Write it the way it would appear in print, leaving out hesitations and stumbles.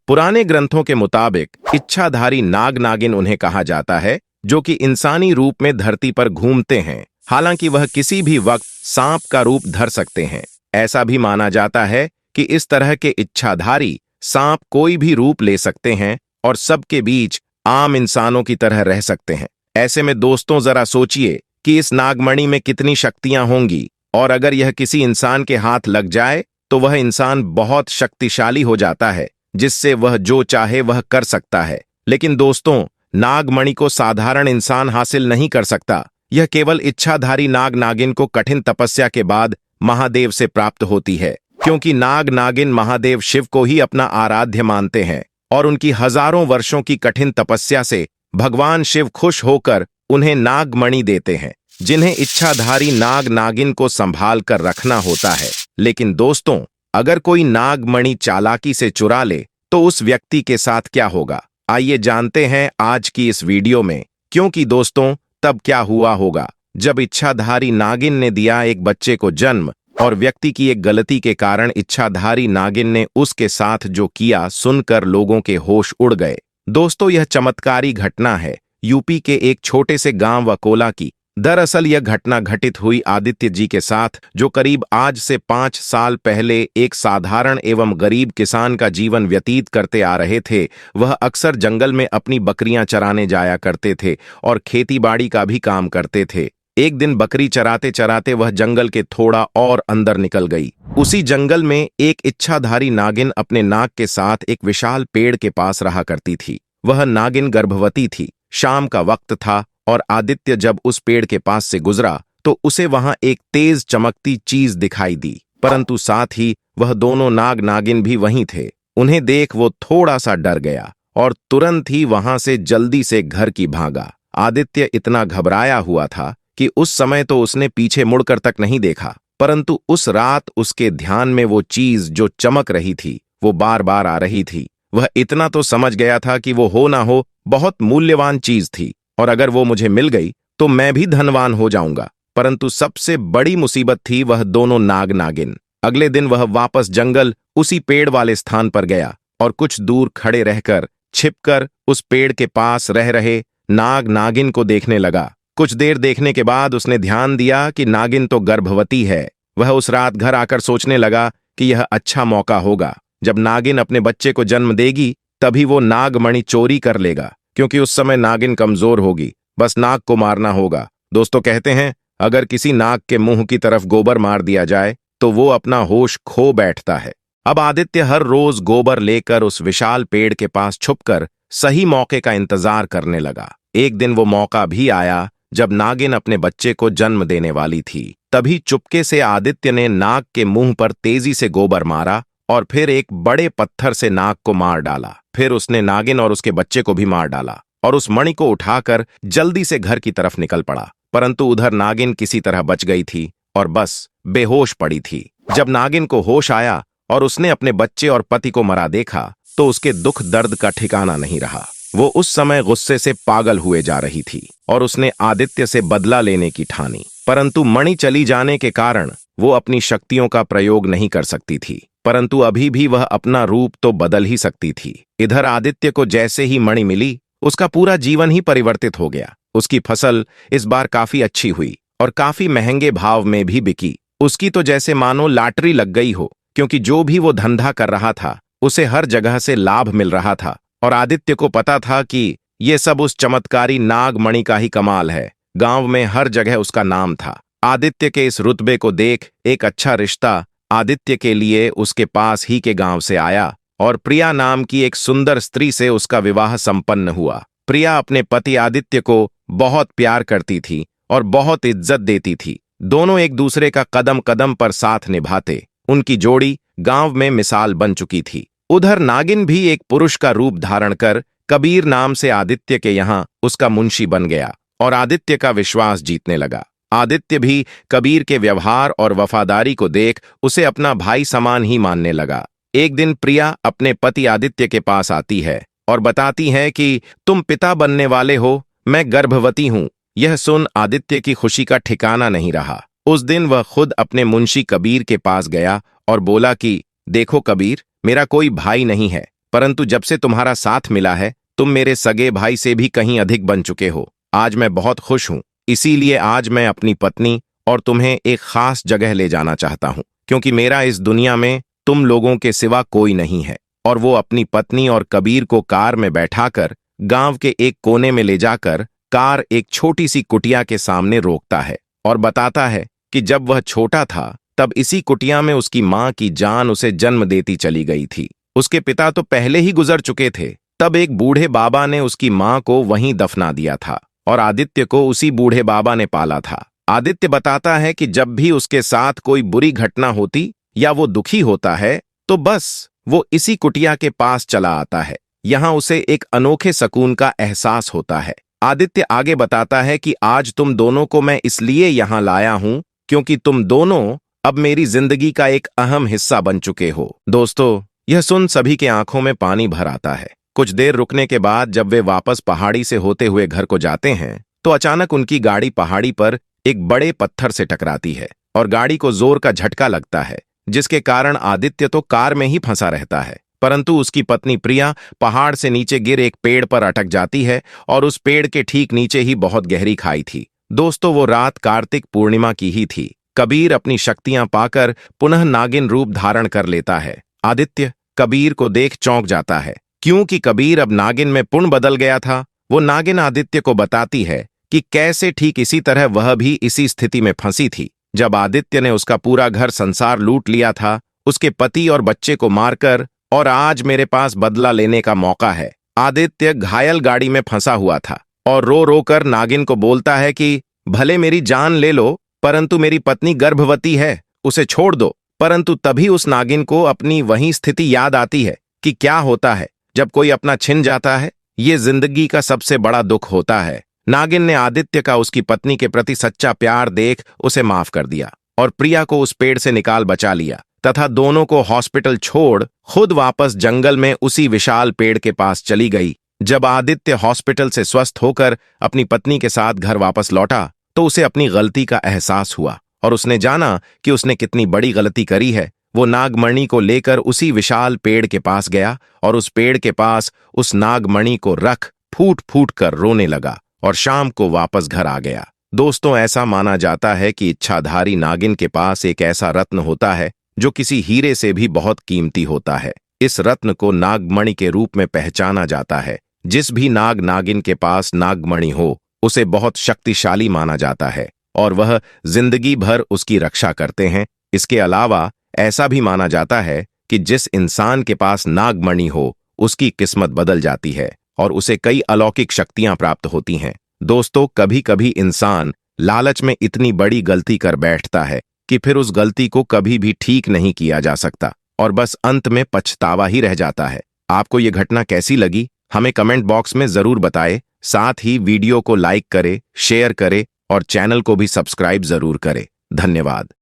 पुराने ग्रंथों के मुताबिक इच्छाधारी नाग नागिन उन्हें कहा जाता है जो कि इंसानी रूप में धरती पर घूमते हैं। हालांकि वह किसी भी वक्त सांप का रूप धर सकते हैं। ऐसा भी माना जाता है कि इस तरह के इच्छाधारी सांप कोई भी रूप ले सकते हैं और सबके बीच आम इंसानों की तरह रह सकते हैं। ऐसे में दोस्तों जरा सोचिए कि इस नागमणि में कितनी शक्तियां होंगी, और अगर यह किसी इंसान के हाथ लग जाए तो वह इंसान बहुत शक्तिशाली हो जाता है, जिससे वह जो चाहे वह कर सकता है। लेकिन दोस्तों, नागमणि को साधारण इंसान हासिल नहीं कर सकता। यह केवल इच्छाधारी नाग नागिन को कठिन तपस्या के बाद महादेव से प्राप्त होती है, क्योंकि नाग नागिन महादेव शिव को ही अपना आराध्य मानते हैं और उनकी हजारों वर्षों की कठिन तपस्या से भगवान शिव खुश होकर उन्हें नागमणि देते हैं, जिन्हें इच्छाधारी नाग नागिन को संभाल कर रखना होता है। लेकिन दोस्तों, अगर कोई नागमणि चालाकी से चुरा ले तो उस व्यक्ति के साथ क्या होगा? आइए जानते हैं आज की इस वीडियो में। क्योंकि दोस्तों, तब क्या हुआ होगा जब इच्छाधारी नागिन ने दिया एक बच्चे को जन्म और व्यक्ति की एक गलती के कारण इच्छाधारी नागिन ने उसके साथ जो किया सुनकर लोगों के होश उड़ गए। दोस्तों, यह चमत्कारी घटना है यूपी के एक छोटे से गांव अकोला की। दरअसल यह घटना घटित हुई आदित्य जी के साथ, जो करीब आज से 5 साल पहले एक साधारण एवं गरीब किसान का जीवन व्यतीत करते आ रहे थे। वह अक्सर जंगल में अपनी बकरियां चराने जाया करते थे और खेतीबाड़ी का भी काम करते थे। एक दिन बकरी चराते चराते वह जंगल के थोड़ा और अंदर निकल गई। उसी जंगल में एक इच्छाधारी नागिन अपने नाग के साथ एक विशाल पेड़ के पास रहा करती थी। वह नागिन गर्भवती थी। शाम का वक्त था और आदित्य जब उस पेड़ के पास से गुजरा तो उसे वहां एक तेज चमकती चीज दिखाई दी, परंतु साथ ही वह दोनों नाग नागिन भी वहीं थे। उन्हें देख वो थोड़ा सा डर गया और तुरंत ही वहां से जल्दी से घर की भागा। आदित्य इतना घबराया हुआ था कि उस समय तो उसने पीछे मुड़कर तक नहीं देखा, परंतु उस रात उसके ध्यान में वो चीज जो चमक रही थी वो बार बार आ रही थी। वह इतना तो समझ गया था कि वो हो ना हो बहुत मूल्यवान चीज थी, और अगर वो मुझे मिल गई तो मैं भी धनवान हो जाऊंगा। परंतु सबसे बड़ी मुसीबत थी वह दोनों नाग नागिन। अगले दिन वह वापस जंगल उसी पेड़ वाले स्थान पर गया और कुछ दूर खड़े रहकर छिपकर उस पेड़ के पास रह रहे नाग नागिन को देखने लगा। कुछ देर देखने के बाद उसने ध्यान दिया कि नागिन तो गर्भवती है। वह उस रात घर आकर सोचने लगा कि यह अच्छा मौका होगा। जब नागिन अपने बच्चे को जन्म देगी तभी वो नागमणि चोरी कर लेगा, क्योंकि उस समय नागिन कमजोर होगी। बस नाग को मारना होगा। दोस्तों, कहते हैं अगर किसी नाग के मुंह की तरफ गोबर मार दिया जाए तो वो अपना होश खो बैठता है। अब आदित्य हर रोज गोबर लेकर उस विशाल पेड़ के पास छुपकर सही मौके का इंतजार करने लगा। एक दिन वो मौका भी आया जब नागिन अपने बच्चे को जन्म देने वाली थी। तभी चुपके से आदित्य ने नाग के मुंह पर तेजी से गोबर मारा और फिर एक बड़े पत्थर से नाग को मार डाला। फिर उसने नागिन और उसके बच्चे को भी मार डाला और उस मणि को उठाकर जल्दी से घर की तरफ निकल पड़ा। परंतु उधर नागिन किसी तरह बच गई थी और बस बेहोश पड़ी थी। जब नागिन को होश आया और उसने अपने बच्चे और पति को मरा देखा तो उसके दुख दर्द का ठिकाना नहीं रहा। वो उस समय गुस्से से पागल हुए जा रही थी और उसने आदित्य से बदला लेने की ठानी। परंतु मणि चली जाने के कारण वो अपनी शक्तियों का प्रयोग नहीं कर सकती थी, परंतु अभी भी वह अपना रूप तो बदल ही सकती थी। इधर आदित्य को जैसे ही मणि मिली उसका पूरा जीवन ही परिवर्तित हो गया। उसकी फसल इस बार काफी अच्छी हुई और काफी महंगे भाव में भी बिकी। उसकी तो जैसे मानो लॉटरी लग गई हो, क्योंकि जो भी वो धंधा कर रहा था उसे हर जगह से लाभ मिल रहा था। और आदित्य को पता था कि ये सब उस चमत्कारी नागमणि का ही कमाल है। गांव में हर जगह उसका नाम था। आदित्य के इस रुतबे को देख एक अच्छा रिश्ता आदित्य के लिए उसके पास ही के गांव से आया और प्रिया नाम की एक सुंदर स्त्री से उसका विवाह संपन्न हुआ। प्रिया अपने पति आदित्य को बहुत प्यार करती थी और बहुत इज्जत देती थी। दोनों एक दूसरे का कदम कदम पर साथ निभाते। उनकी जोड़ी गांव में मिसाल बन चुकी थी। उधर नागिन भी एक पुरुष का रूप धारण कर कबीर नाम से आदित्य के यहाँ उसका मुंशी बन गया और आदित्य का विश्वास जीतने लगा। आदित्य भी कबीर के व्यवहार और वफादारी को देख उसे अपना भाई समान ही मानने लगा। एक दिन प्रिया अपने पति आदित्य के पास आती है और बताती है कि तुम पिता बनने वाले हो, मैं गर्भवती हूं। यह सुन आदित्य की खुशी का ठिकाना नहीं रहा। उस दिन वह खुद अपने मुंशी कबीर के पास गया और बोला कि देखो कबीर, मेरा कोई भाई नहीं है, परंतु जब से तुम्हारा साथ मिला है तुम मेरे सगे भाई से भी कहीं अधिक बन चुके हो। आज मैं बहुत खुश हूँ, इसीलिए आज मैं अपनी पत्नी और तुम्हें एक खास जगह ले जाना चाहता हूँ, क्योंकि मेरा इस दुनिया में तुम लोगों के सिवा कोई नहीं है। और वो अपनी पत्नी और कबीर को कार में बैठाकर गांव के एक कोने में ले जाकर कार एक छोटी सी कुटिया के सामने रोकता है और बताता है कि जब वह छोटा था तब इसी कुटिया में उसकी मां की जान उसे जन्म देती चली गई थी। उसके पिता तो पहले ही गुजर चुके थे। तब एक बूढ़े बाबा ने उसकी मां को वहीं दफना दिया था और आदित्य को उसी बूढ़े बाबा ने पाला था। आदित्य बताता है कि जब भी उसके साथ कोई बुरी घटना होती या वो दुखी होता है तो बस वो इसी कुटिया के पास चला आता है। यहाँ उसे एक अनोखे सुकून का एहसास होता है। आदित्य आगे बताता है कि आज तुम दोनों को मैं इसलिए यहाँ लाया हूं क्योंकि तुम दोनों अब मेरी जिंदगी का एक अहम हिस्सा बन चुके हो। दोस्तों, यह सुन सभी के आंखों में पानी भर आता है। कुछ देर रुकने के बाद जब वे वापस पहाड़ी से होते हुए घर को जाते हैं तो अचानक उनकी गाड़ी पहाड़ी पर एक बड़े पत्थर से टकराती है और गाड़ी को जोर का झटका लगता है, जिसके कारण आदित्य तो कार में ही फंसा रहता है, परंतु उसकी पत्नी प्रिया पहाड़ से नीचे गिर एक पेड़ पर अटक जाती है और उस पेड़ के ठीक नीचे ही बहुत गहरी खाई थी। दोस्तों, वो रात कार्तिक पूर्णिमा की ही थी। कबीर अपनी शक्तियां पाकर पुनः नागिन रूप धारण कर लेता है। आदित्य कबीर को देख चौंक जाता है, क्योंकि कबीर अब नागिन में पूर्ण बदल गया था। वो नागिन आदित्य को बताती है कि कैसे ठीक इसी तरह वह भी इसी स्थिति में फंसी थी जब आदित्य ने उसका पूरा घर संसार लूट लिया था, उसके पति और बच्चे को मारकर, और आज मेरे पास बदला लेने का मौका है। आदित्य घायल गाड़ी में फंसा हुआ था और रो रो कर नागिन को बोलता है कि भले मेरी जान ले लो, परंतु मेरी पत्नी गर्भवती है, उसे छोड़ दो। परंतु तभी उस नागिन को अपनी वही स्थिति याद आती है कि क्या होता है जब कोई अपना छिन जाता है। ये जिंदगी का सबसे बड़ा दुख होता है। नागिन ने आदित्य का उसकी पत्नी के प्रति सच्चा प्यार देख उसे माफ कर दिया और प्रिया को उस पेड़ से निकाल बचा लिया तथा दोनों को हॉस्पिटल छोड़ खुद वापस जंगल में उसी विशाल पेड़ के पास चली गई। जब आदित्य हॉस्पिटल से स्वस्थ होकर अपनी पत्नी के साथ घर वापस लौटा तो उसे अपनी गलती का एहसास हुआ और उसने जाना कि उसने कितनी बड़ी गलती करी है। वो नागमणि को लेकर उसी विशाल पेड़ के पास गया और उस पेड़ के पास उस नागमणि को रख फूट फूट कर रोने लगा और शाम को वापस घर आ गया। दोस्तों, ऐसा माना जाता है कि इच्छाधारी नागिन के पास एक ऐसा रत्न होता है जो किसी हीरे से भी बहुत कीमती होता है। इस रत्न को नागमणि के रूप में पहचाना जाता है। जिस भी नाग नागिन के पास नागमणि हो उसे बहुत शक्तिशाली माना जाता है और वह जिंदगी भर उसकी रक्षा करते हैं। इसके अलावा ऐसा भी माना जाता है कि जिस इंसान के पास नागमणि हो उसकी किस्मत बदल जाती है और उसे कई अलौकिक शक्तियां प्राप्त होती हैं। दोस्तों, कभी कभी इंसान लालच में इतनी बड़ी गलती कर बैठता है कि फिर उस गलती को कभी भी ठीक नहीं किया जा सकता और बस अंत में पछतावा ही रह जाता है। आपको ये घटना कैसी लगी हमें कमेंट बॉक्स में जरूर बताएं। साथ ही वीडियो को लाइक करें, शेयर करें और चैनल को भी सब्सक्राइब जरूर करें। धन्यवाद।